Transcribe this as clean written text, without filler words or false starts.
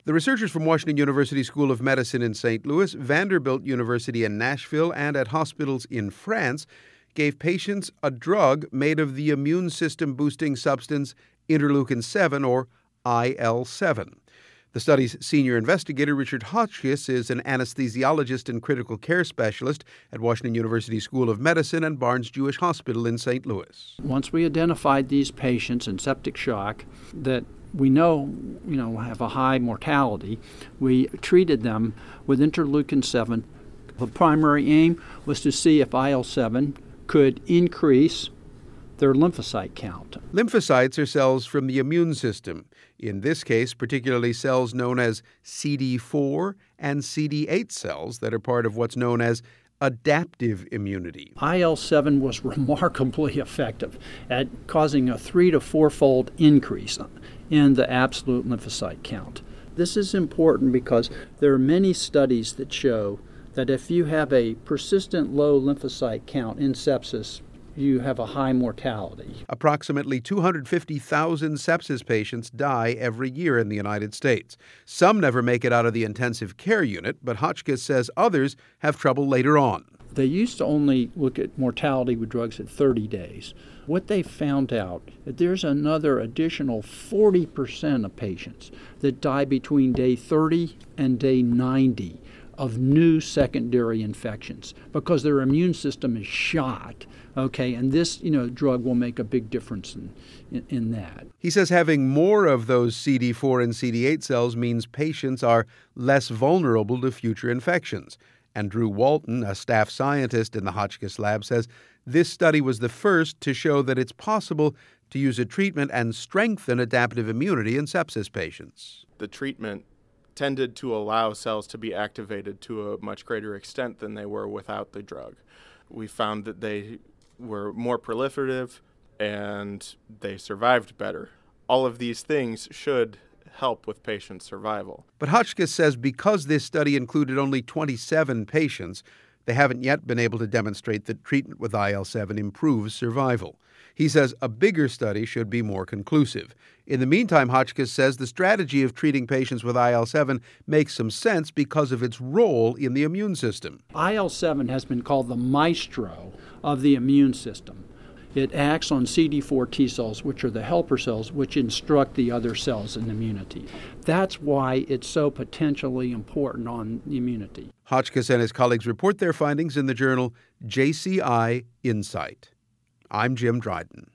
The researchers from Washington University School of Medicine in St. Louis, Vanderbilt University in Nashville, and at hospitals in France gave patients a drug made of the immune system boosting substance interleukin-7, or IL-7. The study's senior investigator, Richard Hotchkiss, is an anesthesiologist and critical care specialist at Washington University School of Medicine and Barnes Jewish Hospital in St. Louis. Once we identified these patients in septic shock that we know have a high mortality, we treated them with interleukin-7. The primary aim was to see if IL-7 could increase their lymphocyte count. Lymphocytes are cells from the immune system. In this case, particularly cells known as CD4 and CD8 cells that are part of what's known as adaptive immunity. IL-7 was remarkably effective at causing a 3- to 4-fold increase in the absolute lymphocyte count. This is important because there are many studies that show that if you have a persistent low lymphocyte count in sepsis, you have a high mortality. Approximately 250,000 sepsis patients die every year in the United States. Some never make it out of the intensive care unit, but Hotchkiss says others have trouble later on. They used to only look at mortality with drugs at 30 days. What they found out that there's another additional 40% of patients that die between day 30 and day 90 of new secondary infections because their immune system is shot. Okay, and this, drug will make a big difference in that. He says having more of those CD4 and CD8 cells means patients are less vulnerable to future infections. And Drew Walton, a staff scientist in the Hotchkiss lab, says this study was the first to show that it's possible to use a treatment and strengthen adaptive immunity in sepsis patients. The treatment tended to allow cells to be activated to a much greater extent than they were without the drug. We found that they were more proliferative and they survived better. All of these things should help with patient survival. But Hotchkiss says because this study included only 27 patients, they haven't yet been able to demonstrate that treatment with IL-7 improves survival. He says a bigger study should be more conclusive. In the meantime, Hotchkiss says the strategy of treating patients with IL-7 makes some sense because of its role in the immune system. IL-7 has been called the maestro of the immune system. It acts on CD4 T cells, which are the helper cells, which instruct the other cells in immunity. That's why it's so potentially important on immunity. Hotchkiss and his colleagues report their findings in the journal JCI Insight. I'm Jim Dryden.